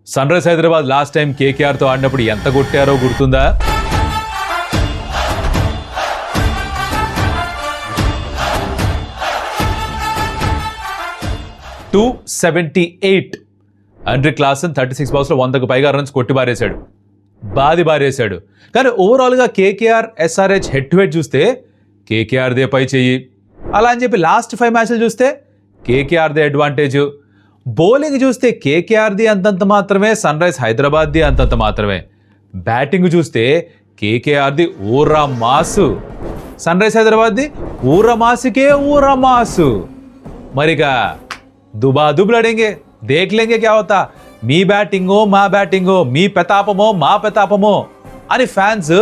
Sun rise Hyderabad last time కేకేఆర్తో ఆడినప్పుడు ఎంత కొట్టారో గుర్తుందా? $278. ఆండ్రే క్లాసన్ 36 బాల్స్లో 100కు పైగా రన్స్ కొట్టి బారేశాడు, బారేశాడు. కానీ ఓవరాల్గా KKR SRH head to head చూస్తే కేకేఆర్దే పై చెయ్యి. అలా అని చెప్పి లాస్ట్ 5 మ్యాచ్లు చూస్తే కేకేఆర్దే అడ్వాంటేజ్. బౌలింగ్ చూస్తే కేకేఆర్ది అంతంత మాత్రమే, సన్ రైజ్ హైదరాబాద్ది అంతంత మాత్రమే. బ్యాటింగ్ చూస్తే కేకేఆర్ది ఊరా మాసు, సన్ రైజ్ హైదరాబాద్ది ఊరా మాసుకే ఊరా మాసు. మరిగా దుబాదుబ్ లడేంగే, దేఖ్ లేంగే క్యా హోతా, మీ బ్యాటింగో మా బ్యాటింగో, మీ ప్రతాపమో మా ప్రతాపమో అని ఫ్యాన్స్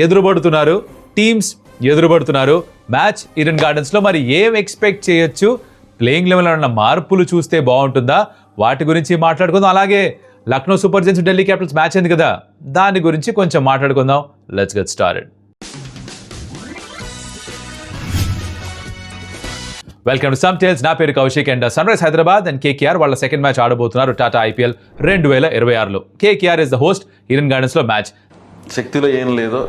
ఎదురుపడుతున్నారు, టీమ్స్ ఎదురుపడుతున్నారు. మ్యాచ్ ఈడెన్ గార్డెన్స్లో మరి ఏం ఎక్స్పెక్ట్ చేయొచ్చు? ప్లేయింగ్ లెవెల్లో ఉన్న మార్పులు చూస్తే బాగుంటుందా? వాటి గురించి మాట్లాడుకుందాం. అలాగే Lucknow super giants Delhi capitals match ఉంది కదా, దాని గురించి కొంచెం మాట్లాడుకుందాం. Let's get started. Welcome to some tales. నా పేరు Kaushik. And Sunrise Hyderabad and KKR వాళ్ళ సెకండ్ మ్యాచ్ ఆడబోతున్నారు టాటా ఐపీఎల్ 2026లో. KKR is the host. Eden గార్డెన్స్లో మ్యాచ్. శక్తిలో ఏం లేదో,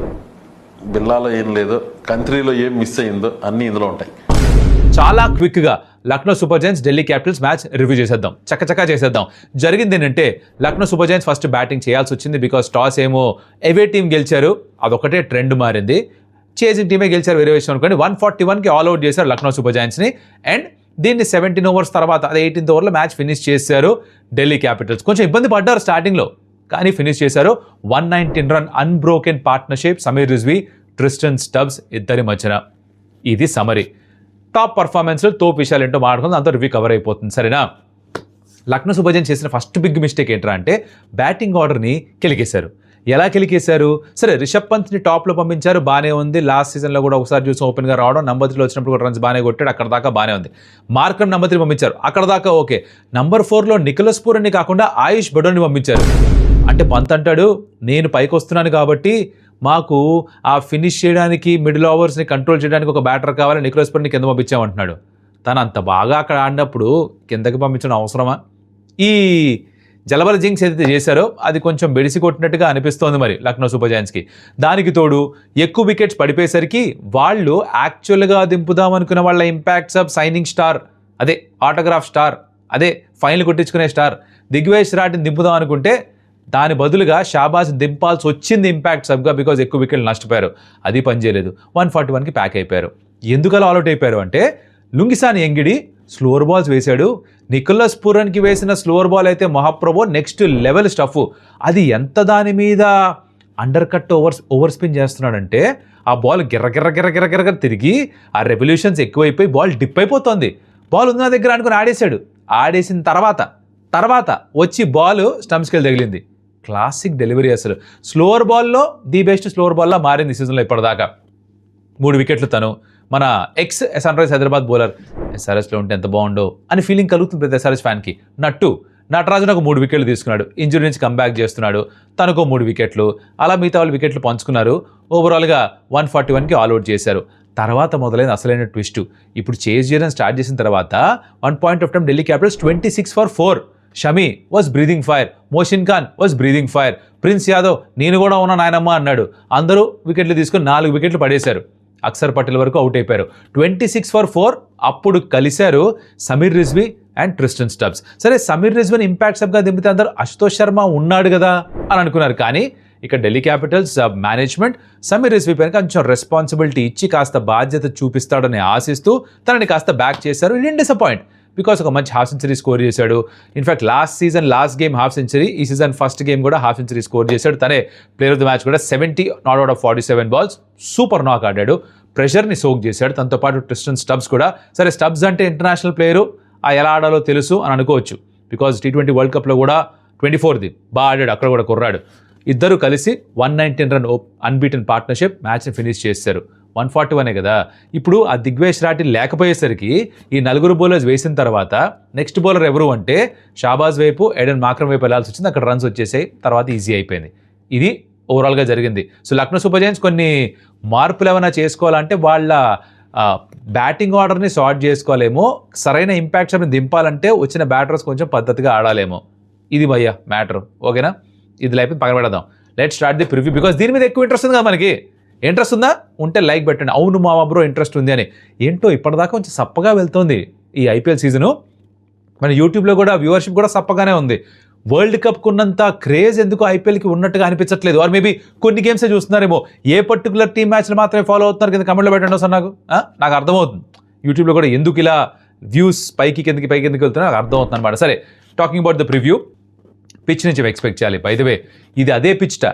బిల్లాలో ఏం లేదో, కంట్రీలో ఏం మిస్ అయిందో అన్నీ ఇందులో ఉంటాయి. చాలా క్విక్గా Lucknow super giants Delhi capitals match review చేసేద్దాం, చక్కచక్కా చేసేద్దాం. జరిగింది ఏంటంటే Lucknow super Giants first batting చేయాల్సి వచ్చింది. బికాస్ టాస్ ఏమో ఎవే టీం గెలిచారు, అదొకటే ట్రెండ్ మారింది. చేసింగ్ టీమే గెలిచారు, వేరే విషయం అనుకోండి. 141కి ఆల్అౌట్ చేశారు లక్నో సూపర్ జైంట్స్ని. అండ్ దీన్ని 17 ఓవర్స్ తర్వాత, అదే 18th ఓవర్లో మ్యాచ్ ఫినిష్ చేశారు ఢిల్లీ క్యాపిటల్స్. కొంచెం ఇబ్బంది పడ్డారు స్టార్టింగ్లో, కానీ ఫినిష్ చేశారు. 119 run unbroken partnership Sameer Rizvi, Tristan Stubbs ఇద్దరి మధ్యన. ఇది సమరీ. టాప్ పర్ఫార్మెన్స్లో తోపు విషయాలు ఏంటో మాట్లాడుకుందాం, అంతా రివ్యూ కవర్ అయిపోతుంది. సరేనా? లక్నో సూపర్ జైంట్స్ చేసిన ఫస్ట్ బిగ్ మిస్టేక్ ఏంట్రా అంటే బ్యాటింగ్ ఆర్డర్ని కెలికేశారు. ఎలా కెలికేశారు? సరే, రిషబ్ పంత్ని టాప్లో పంపించారు, బాగానే ఉంది. లాస్ట్ సీజన్లో కూడా ఒకసారి చూసి ఓపెన్గా రావడం, నంబర్ 3లో వచ్చినప్పుడు కూడా రన్స్ బాగానే కొట్టాడు, అక్కడ దాకా బాగానే ఉంది. మార్కర్ నంబర్ 3 పంపించారు, అక్కడ దాకా ఓకే. నంబర్ 4లో నికోలస్ పూరన్ని కాకుండా ఆయుష్ బడోని పంపించారు. అంటే పంత్ అంటాడు, నేను పైకి వస్తున్నాను కాబట్టి మాకు ఆ ఫినిష్ చేయడానికి, మిడిల్ ఓవర్స్ని కంట్రోల్ చేయడానికి ఒక బ్యాటర్ కావాలి, నికోలస్ పూరన్ని కింద పంపించామంటున్నాడు. తను అంత బాగా అక్కడ ఆడినప్పుడు కిందకి పంపించడం అవసరమా? ఈ జలబల జింక్స్ ఏదైతే చేశారో అది కొంచెం బెడిసి కొట్టినట్టుగా అనిపిస్తోంది మరి లక్నో సూపర్ జైంట్స్కి. దానికి తోడు ఎక్కువ వికెట్స్ పడిపోయేసరికి వాళ్ళు యాక్చువల్గా దింపుదామనుకున్న వాళ్ళ ఇంపాక్ట్ సబ్ సైనింగ్ స్టార్, అదే ఆటోగ్రాఫ్ స్టార్, అదే ఫైనల్ కొట్టించుకునే స్టార్ దిగ్వేష్ రాట్ని దింపుదాం అనుకుంటే దాని బదులుగా షాబాజ్ దింపాల్సి వచ్చింది ఇంపాక్ట్ సబ్గా. బికాజ్ ఎక్కువ వికెట్లు నష్టపోయారు, అది పనిచేయలేదు. 141కి ప్యాక్ అయిపోయారు. ఎందుకలా ఆల్అౌట్ అయిపోయారు అంటే లుంగిసాని ఎంగిడి స్లోవర్ బాల్స్ వేశాడు. నికోలస్ పూరన్కి వేసిన స్లోవర్ బాల్ అయితే మహాప్రభో నెక్స్ట్ లెవెల్ స్టఫ్. అది ఎంత దాని మీద అండర్ కట్ ఓవర్ స్పిన్ చేస్తున్నాడంటే ఆ బాల్ గిర్ర తిరిగి ఆ రెవల్యూషన్స్ ఎక్కువైపోయి బాల్ డిప్ అయిపోతుంది. బాల్ ఉంది నా దగ్గర అనుకుని ఆడేశాడు. ఆడేసిన తర్వాత వచ్చి బాల్ స్టంప్స్కి వెళ్ళి తగిలింది. క్లాసిక్ డెలివరీ అసలు. స్లోవర్ బాల్లో ది బెస్ట్ స్లోవర్ బాల్లా మారింది సీజన్లో ఇప్పటిదాకా. 3 వికెట్లు తను. మన ex Sunrise Hyderabad bowler ఎస్ఆర్ఎస్లో ఉంటే ఎంత బాగుండో అని ఫీలింగ్ కలుగుతుంది ప్రతి ఎస్ఆర్ఎస్ ఫ్యాన్కి. నటరాజన్ ఒక 3 వికెట్లు తీసుకున్నాడు, ఇంజురీ నుంచి కంబ్యాక్ చేస్తున్నాడు, తనకు 3 వికెట్లు. అలా మిగతా వాళ్ళు వికెట్లు పంచుకున్నారు. ఓవరాల్గా 141కి ఆల్అౌట్ చేశారు. తర్వాత మొదలైన అసలైన ట్విస్ట్. ఇప్పుడు చేజ్ చేయడం స్టార్ట్ చేసిన తర్వాత 1 point of time Delhi Capitals 26 for 4. Shami was breathing fire, Mohsin Khan was breathing fire, prince Yadav నేను కూడా ఉన్నా నాయనమ్మ అన్నాడు. అందరూ వికెట్లు తీసుకుని 4 వికెట్లు పడేశారు. అక్షర్ పటేల్ వరకు అవుట్ అయిపోయారు. 26 for 4. అప్పుడు కలిశారు Sameer Rizvi and Tristan Stubbs. సరే, సమీర్ రిజ్వీని ఇంపాక్ట్ సబ్గా దింపితే అందరూ అశుతోష్ శర్మ ఉన్నాడు కదా అని అనుకున్నారు. కానీ ఇక ఢిల్లీ క్యాపిటల్స్ మేనేజ్మెంట్ సమీర్ రిజ్వీ పైన కొంచెం రెస్పాన్సిబిలిటీ ఇచ్చి కాస్త బాధ్యత చూపిస్తాడని ఆశిస్తూ తనని కాస్త బ్యాక్ చేశారు. ఇట్ డిసప్పాయింట్ బికాస్ ఒక మంచి హాఫ్ సెంచరీ స్కోర్ చేశాడు. In fact last game half century, ఈ సీజన్ ఫస్ట్ గేమ్ కూడా హాఫ్ సెంచరీ స్కోర్ చేశాడు. తనే ప్లేయర్ ఆఫ్ ద మ్యాచ్ కూడా. 70 not out of 47 balls, super నాక్ ఆడాడు, ప్రెషర్ని సోక్ చేశాడు. తనతో పాటు ట్రిస్టన్ స్టబ్స్ కూడా. సరే, స్టబ్స్ అంటే ఇంటర్నేషనల్ ప్లేయరు, ఎలా ఆడాలో తెలుసు అని అనుకోవచ్చు. బికాజ్ T20 వరల్డ్ కప్లో కూడా 24ది బాగా ఆడాడు, అక్కడ కూడా కుర్రాడు. ఇద్దరు కలిసి 119 రన్ అన్బీటెన్ పార్ట్నర్షిప్ మ్యాచ్ని ఫినిష్ చేశారు. 141 కదా. ఇప్పుడు ఆ దిగ్వేష్ రాటి లేకపోయేసరికి ఈ 4 బౌలర్స్ వేసిన తర్వాత నెక్స్ట్ బౌలర్ ఎవరు అంటే షాబాజ్ వైపు, ఎడెన్ మాక్రమ్ వైపు వెళ్ళాల్సి వచ్చింది. అక్కడ రన్స్ వచ్చేసాయి, తర్వాత ఈజీ అయిపోయింది. ఇది ఓవరాల్గా జరిగింది. సో లక్నో సూపర్ జైంట్స్ కొన్ని మార్పులు ఏమైనా చేసుకోవాలంటే వాళ్ళ బ్యాటింగ్ ఆర్డర్ని సార్ట్ చేసుకోవాలేమో, సరైన ఇంపాక్ట్ దింపాలంటే వచ్చిన బ్యాటర్స్ కొంచెం పద్ధతిగా ఆడాలేమో. ఇది భయ్యా మ్యాటర్, ఓకేనా? ఇది లైఫ్ పక్కన పెడదాం. Let start the preview, because దీని మీద ఎక్కువ ఇంట్రెస్ట్ ఉంది కదా మనకి. ఇంట్రెస్ట్ ఉందా? ఉంటే లైక్ పెట్టండి. అవును మా బ్రో ఇంట్రెస్ట్ ఉంది అని. ఏంటో ఇప్పటిదాకా కొంచెం సప్పగా వెళ్తుంది ఈ ఐపీఎల్ సీజను. మన యూట్యూబ్లో కూడా వ్యూవర్షిప్ కూడా సప్పగానే ఉంది. వరల్డ్ కప్కి ఉన్నంత క్రేజ్ ఎందుకు ఐపీఎల్కి ఉన్నట్టుగా అనిపించట్లేదు. ఆర్ మేబీ కొన్ని గేమ్సే చూస్తున్నారేమో. ఏ పర్టికులర్ టీమ్ మ్యాచ్లు మాత్రమే ఫాలో అవుతున్నారు కింద కమెంట్లో పెట్టండి సార్. నాకు అర్థమవుతుంది యూట్యూబ్లో కూడా ఎందుకు ఇలా వ్యూస్ పైకి కిందకి వెళ్తున్నా నాకు అర్థమవుతుంది అనమాట. సరే, talking about the preview, pitch నుంచి ఎక్స్పెక్ట్ చేయాలి. బై ద వే ఇది అదే పిచ్ట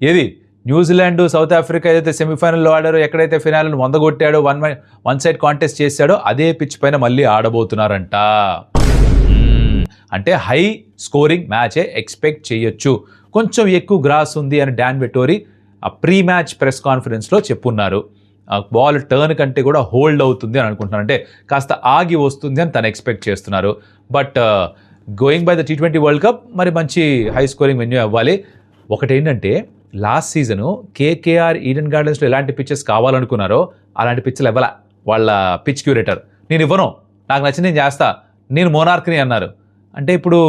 ఏది న్యూజిలాండ్ సౌత్ ఆఫ్రికా ఏదైతే సెమీఫైనల్లో ఆడారో, ఎక్కడైతే ఫినాలను వందగొట్టాడో, వన్ సైడ్ కాంటెస్ట్ చేశాడో అదే పిచ్ పైన మళ్ళీ ఆడబోతున్నారంట. అంటే హై స్కోరింగ్ మ్యాచే ఎక్స్పెక్ట్ చేయొచ్చు. కొంచెం ఎక్కువ గ్రాస్ ఉంది అని డాన్ వెటోరీ ఆ ప్రీ మ్యాచ్ ప్రెస్ కాన్ఫరెన్స్లో చెప్పున్నారు. బాల్ టర్న్ కంటే కూడా హోల్డ్ అవుతుంది అని అనుకుంటున్నారు. అంటే కాస్త ఆగి వస్తుంది అని తను ఎక్స్పెక్ట్ చేస్తున్నారు. But going by the T20 world cup మరి మంచి హై స్కోరింగ్ వెన్యూ అవ్వాలి. ఒకటేంటంటే లాస్ట్ సీజను కేకేఆర్ ఈడెన్ గార్డెన్స్లో ఎలాంటి పిచ్చెస్ కావాలనుకున్నారో అలాంటి పిచ్లు ఇవ్వాల వాళ్ళ పిచ్ క్యూరేటర్. నేను ఇవ్వను, నాకు నచ్చింది నేను చేస్తా, నేను మోనార్క్ని అన్నారు. అంటే ఇప్పుడు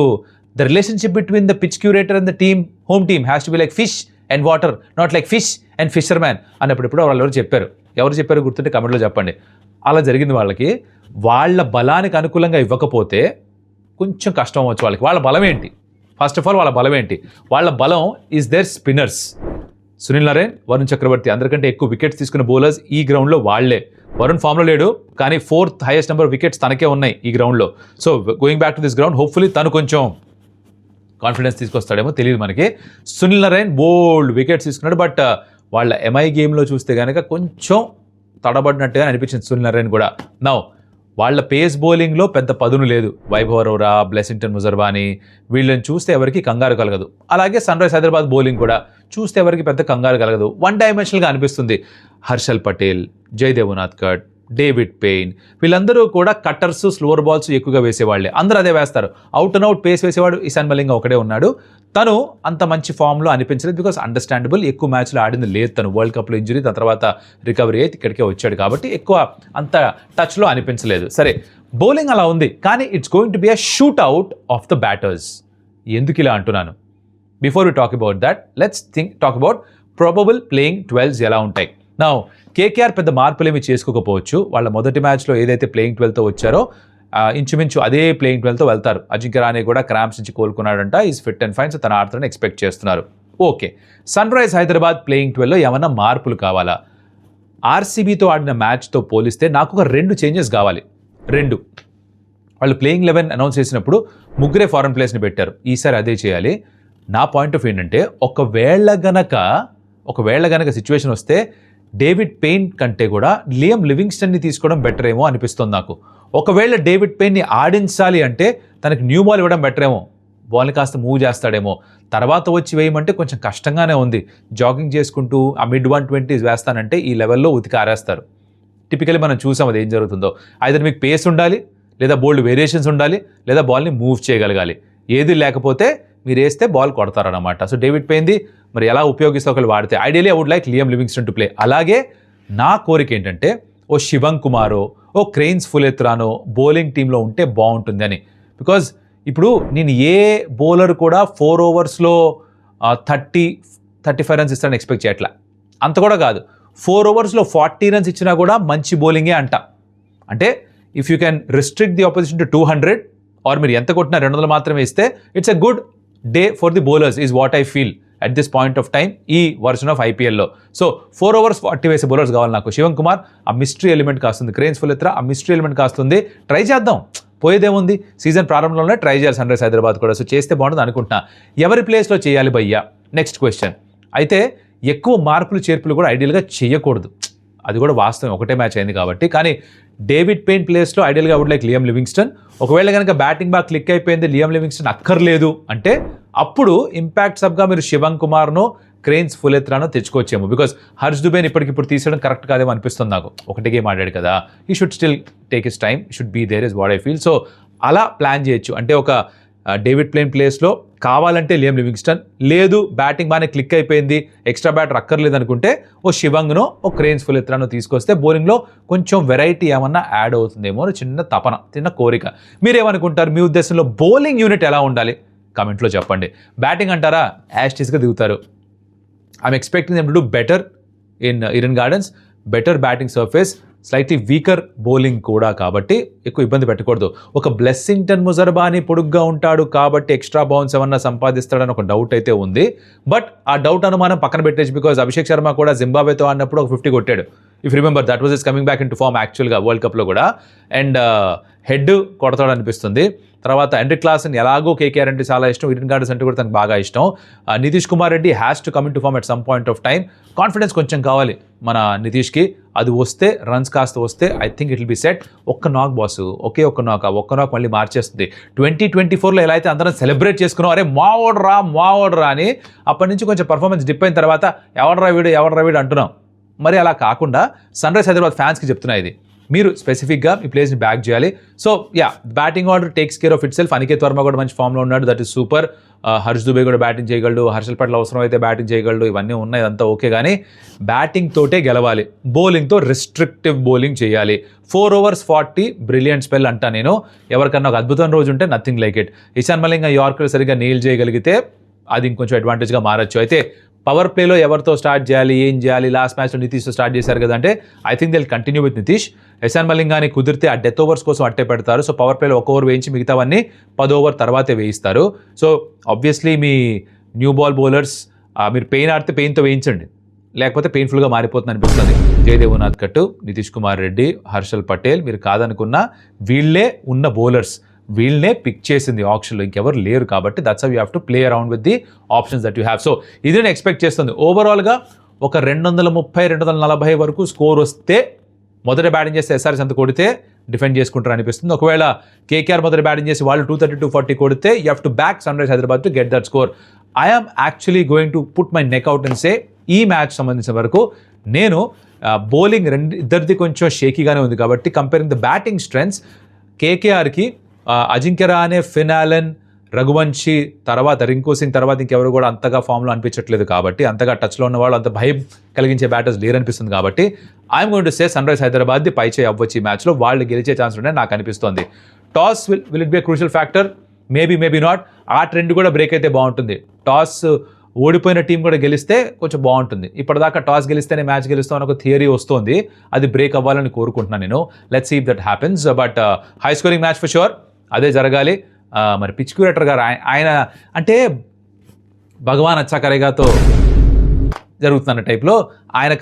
the relationship between the pitch curator and the team, home team has to be like fish and water, not like fish and fissure man అన్నప్పుడు ఇప్పుడు వాళ్ళు ఎవరు చెప్పారు గుర్తుంటే కమెంట్లో చెప్పండి. అలా జరిగింది వాళ్ళకి. వాళ్ళ బలానికి అనుకూలంగా ఇవ్వకపోతే కొంచెం కష్టం అవ్వచ్చు వాళ్ళకి. వాళ్ళ బలం ఏంటి? ఫస్ట్ ఆఫ్ ఆల్ వాళ్ళ బలం ఏంటి? వాళ్ళ బలం is their spinners. Sunil Narine, Varun Chakravarthy అందరికంటే ఎక్కువ వికెట్స్ తీసుకున్న బౌలర్స్ ఈ గ్రౌండ్లో వాళ్లే. వరుణ్ ఫామ్లో లేడు, కానీ 4th హైయెస్ట్ నెంబర్ వికెట్స్ తనకే ఉన్నాయి ఈ గ్రౌండ్లో. So going back to this ground, hopefully తను కొంచెం కాన్ఫిడెన్స్ తీసుకొస్తాడేమో తెలియదు మనకి. సునీల్ నరేన్ బోల్డ్ వికెట్స్ తీసుకున్నాడు. బట్ వాళ్ళ ఎంఐ గేమ్లో చూస్తే కనుక కొంచెం తడబడినట్టుగా అనిపించింది సునీల్ నరేన్ కూడా. నౌ వాళ్ళ పేస్ బౌలింగ్లో పెద్ద పదును లేదు. వైభవ్ అరోరా, బ్లెసింగ్టన్ ముజర్బానీ వీళ్ళని చూస్తే ఎవరికి కంగారు కలగదు. అలాగే సన్ రైజ్ హైదరాబాద్ బౌలింగ్ కూడా చూస్తే ఎవరికి పెద్ద కంగారు కలగదు. వన్ డైమెన్షనల్గా అనిపిస్తుంది. హర్షల్ పటేల్, జయదేవ్ ఉనాద్కట్, డేవిడ్ పెయిన్ వీళ్ళందరూ కూడా కట్టర్స్, స్లోవర్ బాల్స్ ఎక్కువగా వేసేవాళ్ళే. అందరూ అదే వేస్తారు. అవుట్ అండ్ అవుట్ పేస్ వేసేవాడు ఇషాన్ మలింగ ఒకడే ఉన్నాడు. తను అంత మంచి ఫామ్లో అనిపించలేదు. బికాస్ అండర్స్టాండబుల్, ఎక్కువ మ్యాచ్లో ఆడింది లేదు తను. వరల్డ్ కప్లో ఇంజరీ, దాని తర్వాత రికవరీ అయితే ఇక్కడికే వచ్చాడు కాబట్టి ఎక్కువ అంత టచ్లో అనిపించలేదు. సరే, బౌలింగ్ అలా ఉంది, కానీ it's going to be a shoot out of the batters. ఎందుకు ఇలా అంటున్నాను? Before we talk about that, let's talk about probable playing 12s ఎలా ఉంటాయి. నౌ కేకేఆర్ పెద్ద మార్పులేమి చేసుకోకపోవచ్చు. వాళ్ళ మొదటి మ్యాచ్లో ఏదైతే ప్లేయింగ్ 12తో వచ్చారో ఇంచుమించు అదే ప్లేయింగ్ 12తో వెళ్తారు. అజింక్య రాణే కూడా క్రాంప్స్ నుంచి కోలుకున్నాడంట, is fit and fine. So తన ఆడతారని ఎక్స్పెక్ట్ చేస్తున్నారు. Okay, Sunrise Hyderabad playing 12లో ఏమన్నా మార్పులు కావాలా? ఆర్సీబీతో ఆడిన మ్యాచ్తో పోలిస్తే నాకు ఒక 2 చేంజెస్ కావాలి. 2 వాళ్ళు ప్లేయింగ్ 11 అనౌన్స్ చేసినప్పుడు 3 ఫారెన్ ప్లేయర్స్ని పెట్టారు. ఈసారి అదే చేయాలి. నా పాయింట్ ఆఫ్ ఏంటంటే ఒకవేళ గనక సిచ్యువేషన్ వస్తే డేవిడ్ పెయిన్ కంటే కూడా లియం లివింగ్స్టన్ని తీసుకోవడం బెటర్ ఏమో అనిపిస్తుంది నాకు. ఒకవేళ డేవిడ్ పెయిన్ని ఆడించాలి అంటే తనకి న్యూ బాల్ ఇవ్వడం బెటర్ ఏమో. బాల్ని కాస్త మూవ్ చేస్తాడేమో. తర్వాత వచ్చి వేయమంటే కొంచెం కష్టంగానే ఉంది. జాగింగ్ చేసుకుంటూ ఆ మిడ్ 120s వేస్తానంటే ఈ లెవెల్లో ఉతికి ఆరేస్తారు. టిపికలీ మనం చూసాం అది ఏం జరుగుతుందో. ఐదర్ మీకు పేస్ ఉండాలి, లేదా బోల్డ్ వేరియేషన్స్ ఉండాలి, లేదా బాల్ని మూవ్ చేయగలగాలి. ఏది లేకపోతే మీరు వేస్తే బాల్ కొడతారనమాట. సో డేవిడ్ పెయిన్ది మరి ఎలా ఉపయోగిస్తే ఒకళ్ళు వాడితే ideally I would like Liam Livingstone to play. అలాగే నా కోరిక ఏంటంటే ఓ శివం కుమారో, ఓ క్రెయిన్స్ ఫులెత్రానో బౌలింగ్ టీంలో ఉంటే బాగుంటుంది అని. బికాజ్ ఇప్పుడు నేను ఏ బౌలర్ కూడా 4 ఓవర్స్లో 30-35 రన్స్ ఇస్తానని ఎక్స్పెక్ట్ చేయట్లా. అంత కూడా కాదు. 4 ఓవర్స్లో 40 రన్స్ ఇచ్చినా కూడా మంచి బౌలింగే అంట. అంటే if you can restrict the opposition to 200 or మీరు ఎంత కొట్టినా 200 మాత్రమే ఇస్తే it's a good day for the bowlers is what I feel at this point of time ఈ వర్షన్ ఆఫ్ ఐపీఎల్లో. సో 4 overs 40 వేసే బౌలర్స్ కావాలి నాకు. శివం కుమార్ ఆ మిస్టరీ ఎలిమెంట్ కాస్తుంది, క్రెయిన్స్ ఫులెత్రా ఆ మిస్టరీ ఎలిమెంట్ కాస్తుంది. ట్రై చేద్దాం, పోయేదేముంది. సీజన్ ప్రారంభంలోనే ట్రై చేయాలి సన్ రైజ్ హైదరాబాద్ కూడా. సో చేస్తే బాగుంటుంది అనుకుంటున్నా. ఎవరి ప్లేస్లో చేయాలి భయ్యా? Next question. అయితే ఎక్కువ మార్పులు చేర్పులు కూడా ఐడియల్గా చేయకూడదు. అది కూడా వాస్తవం, ఒకటే మ్యాచ్ అయింది కాబట్టి. కానీ డేవిడ్ పెయిన్ ప్లేస్లో ఐడియల్గా వుడ్ లైక్ లియం లివింగ్స్టన్. ఒకవేళ కనుక బ్యాటింగ్ బాగా క్లిక్ అయిపోయింది, లియం లివింగ్స్టన్ అక్కర్లేదు అంటే అప్పుడు ఇంపాక్ట్ సబ్గా మీరు శివం కుమార్నో, క్రెయిన్స్ ఫులెత్రానో తెచ్చుకోవచ్చేమో. బికాస్ హర్ష్ దుబేని ఇప్పటికిప్పుడు తీసేయడం కరెక్ట్ కాదేమో అనిపిస్తుంది నాకు. ఒకటే గేమ్ ఆడాడు కదా, he should still take his time, should be there is what I feel. So అలా ప్లాన్ చేయొచ్చు. అంటే ఒక డేవిడ్ ప్లేన్ ప్లేస్లో కావాలంటే లియం లివింగ్స్టన్, లేదు బ్యాటింగ్ బాగానే క్లిక్ అయిపోయింది, ఎక్స్ట్రా బ్యాటర్ అక్కర్లేదు అనుకుంటే ఓ శివంగ్నో, ఓ క్రెయిన్స్ ఫులెత్రానో తీసుకొస్తే బౌలింగ్లో కొంచెం వెరైటీ ఏమన్నా యాడ్ అవుతుందేమో అని చిన్న తపన, చిన్న కోరిక. మీరేమనుకుంటారు? మీ ఉద్దేశంలో బౌలింగ్ యూనిట్ ఎలా ఉండాలి? కమెంట్లో చెప్పండి. బ్యాటింగ్ అంటారా, యాస్టీస్గా దిగుతారు. I'm expecting them to do better in Eden gardens, better batting surface, slightly weaker bowling కూడా, కాబట్టి ఎక్కువ ఇబ్బంది పెట్టకూడదు. ఒక బ్లెస్సింగ్టన్ ముజర్బానీ పొడుగ్గా ఉంటాడు కాబట్టి ఎక్స్ట్రా బౌన్స్ ఏమన్నా సంపాదిస్తాడని ఒక డౌట్ అయితే ఉంది. బట్ ఆ డౌట్ అనుమానం పక్కన పెట్టేసి, బికాజ్ అభిషేక్ శర్మ కూడా జింబాబ్వేతో ఆడినప్పుడు ఒక 50 కొట్టాడు. If remember that was is coming back in to form యాక్చువల్గా వరల్డ్ కప్లో కూడా. అండ్ హెడ్ కొడతాడు అనిపిస్తుంది. తర్వాత ఎండ్రిక్ క్లాసన్ ఎలాగో కేకేఆర్ అంటే చాలా ఇష్టం, ఈడెన్ గార్డెన్స్ అంటే కూడా తనకు బాగా ఇష్టం. Nitish Kumar Reddy has to come in to form at some point of time. Confidence కొంచెం కావాలి మన నితీష్కి, అది వస్తే రన్స్ కాస్త వస్తే I think it will be set. ఒక్క నాక్ బాస్, ఒకే ఒక్క నాక్ మళ్ళీ మార్చేస్తుంది. 2024లో ఎలా అయితే అందరం సెలబ్రేట్ చేసుకున్నాం, అరే మా ఓడరా అని, అప్పటి నుంచి కొంచెం పర్ఫార్మెన్స్ డిప్ అయిన తర్వాత ఎవడరా వీడు అంటున్నాం. మరి అలా కాకుండా సన్ రైజ్ హైదరాబాద్ ఫ్యాన్స్కి చెప్తున్నా, ఇది మీరు స్పెసిఫిక్గా ఈ ప్లేస్ని బ్యాక్ చేయాలి. So yeah, batting order takes care of itself. Aniket Varma కూడా మంచి ఫామ్లో ఉన్నాడు, that is super. Harsh Dubey కూడా బ్యాటింగ్ చేయగలడు, హర్షల్ పట్ల అవసరం అయితే బ్యాటింగ్ చేయగలడు, ఇవన్నీ ఉన్నాయి, అంతా ఓకే. కానీ బ్యాటింగ్ తోటే గెలవాలి, బౌలింగ్తో రిస్ట్రిక్టివ్ బౌలింగ్ చేయాలి. 4 overs 40 బ్రిలియంట్ స్పెల్ అంటా నేను. ఎవరికన్నా ఒక అద్భుతమైన రోజు ఉంటే nothing like it. Ishan Malinga yorker సరిగ్గా నీల్ చేయగలిగితే అది ఇంకొంచెం అడ్వాంటేజ్గా మారచ్చు. అయితే పవర్ ప్లేలో ఎవరితో స్టార్ట్ చేయాలి, ఏం చేయాలి, లాస్ట్ మ్యాచ్లో నితీష్తో స్టార్ట్ చేశారు కదా అంటే I think they will continue with Nitish. Ishan మలింగాని కుదిరితే ఆ డెత్ ఓవర్స్ కోసం అట్టే పెడతారు. సో పవర్ ప్లేలో 1 over వేయించి మిగతావన్నీ 10 over తర్వాతే వేయిస్తారు. సో ఆబ్వియస్లీ మీ న్యూ బాల్ బౌలర్స్ మీరు పెయిన్ ఆడితే పెయిన్తో వేయించండి, లేకపోతే పెయిన్ఫుల్గా మారిపోతుంది అనిపిస్తుంది. జయదేవ్ ఉనాద్కట్, నితీష్ కుమార్ రెడ్డి, హర్షల్ పటేల్, మీరు కాదనుకున్న వీళ్ళే ఉన్న బౌలర్స్, వీళ్ళనే పిక్ చేసింది ఆప్షన్లో, ఇంకెవరు లేరు. కాబట్టి that's how you have to play around with the options that you have. So ఇది నేను ఎక్స్పెక్ట్ చేస్తుంది. ఓవరాల్గా ఒక 230-240 వరకు స్కోర్ వస్తే, మొదట బ్యాటింగ్ చేస్తే ఎస్ఆర్ఎస్ అంత కొడితే డిఫెండ్ చేసుకుంటారు అనిపిస్తుంది. ఒకవేళ కేకేఆర్ మొదట బ్యాటింగ్ చేసి వాళ్ళు 230-240 కొడితే you have to back Sunrise Hyderabad to get that score. I'm actually going to put my neck out and say, ఈ మ్యాచ్ సంబంధించిన వరకు నేను బౌలింగ్ ఇద్దరిది కొంచెం షేకీగానే ఉంది కాబట్టి కంపేరింగ్ ద బ్యాటింగ్ స్ట్రెంగ్స్, కేకేఆర్కి అజింక్య రహానే, ఫిన్ ఆలన్, రఘువంశీ తర్వాత రింకు సింగ్ తర్వాత ఇంకెవరు కూడా అంతగా ఫామ్లో అనిపించట్లేదు. కాబట్టి అంతగా టచ్లో ఉన్న వాళ్ళు, అంత భయం కలిగించే బ్యాటర్స్ లేరనిపిస్తుంది. కాబట్టి I'm going to say Sunrise హైదరాబాద్ది పై చేయి అవ్వచ్చు ఈ మ్యాచ్లో, వాళ్ళు గెలిచే ఛాన్స్ ఉండే నాకు అనిపిస్తోంది. Toss will it be a crucial factor, maybe not. ఆ ట్రెండ్ కూడా బ్రేక్ అయితే బాగుంటుంది. టాస్ ఓడిపోయిన టీం కూడా గెలిస్తే కొంచెం బాగుంటుంది. ఇప్పటిదాకా టాస్ గెలిస్తేనే మ్యాచ్ గెలుస్తామని ఒక థియరీ వస్తుంది, అది బ్రేక్ అవ్వాలని కోరుకుంటున్నాను నేను. Let's see if that happens. But high scoring match for sure, అదే జరగాలి. మరి పిచ్ క్యూరేటర్ గారు ఆయన అంటే భగవాన్ అచ్చా కరేగాతో జరుగుతున్న టైప్లో ఆయన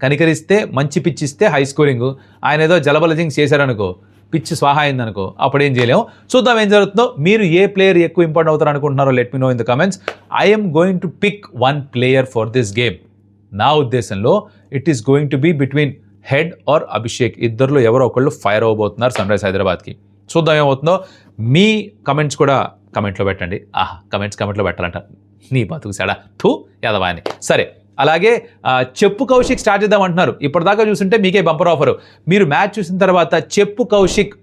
కనికరిస్తే మంచి పిచ్ ఇస్తే హై స్కోరింగ్, ఆయన ఏదో జలబలజింగ్ చేశారనుకో, పిచ్ స్వాహా అయిందనుకో, అప్పుడు ఏం చేయలేము. చూద్దాం ఏం జరుగుతుందో. మీరు ఏ ప్లేయర్ ఎక్కువ ఇంపార్టెంట్ అవుతారు అనుకుంటున్నారో let me know in the comments. I'm going to pick 1 player for this game. నా ఉద్దేశంలో it is going to be between Head or Abhishek, ఇద్దరిలో ఎవరో ఒకళ్ళు ఫైర్ అవ్వబోతున్నారు సన్ రైజ్ హైదరాబాద్కి. చూద్దాం ఏమవుతుందో. మీ కమెంట్స్ కూడా కమెంట్లో పెట్టండి. కమెంట్లో పెట్టాలంట, నీ బతుకు సెడా థూ యాదవా అని. సరే, అలాగే చెప్పు కౌశిక్ స్టార్ట్ చేద్దాం అంటున్నారు. ఇప్పటిదాకా చూస్తుంటే మీకే బంపర్ ఆఫరు. మీరు మ్యాచ్ చూసిన తర్వాత చెప్పు కౌశిక్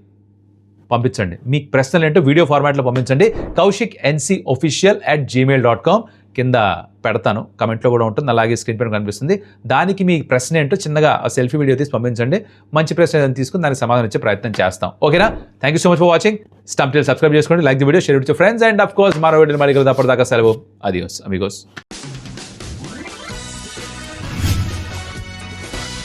పంపించండి, మీ ప్రశ్నలు ఏంటో వీడియో ఫార్మాట్లో పంపించండి. kaushikncofficial@gmail.com కింద పెడతాను, కమెంట్లో కూడా ఉంటుంది, అలాగే స్క్రీన్ పైన కనిపిస్తుంది. దానికి మీ ప్రశ్న ఏంటో చిన్నగా సెల్ఫీ వీడియో తీసి పంపించండి. మంచి ప్రశ్న ఏదైనా తీసుకుని దానికి సమాధానం ఇచ్చే ప్రయత్నం చేస్తాం. ఓకేనా? Thank you so much for watching. Stump subscribe చేసుకోండి, like the video, share with your friends, and of course మరో వీడియో మళ్ళీ కలుద్దాం. అప్పటిదాకా సెలవు. అడియోస్ అమిగోస్.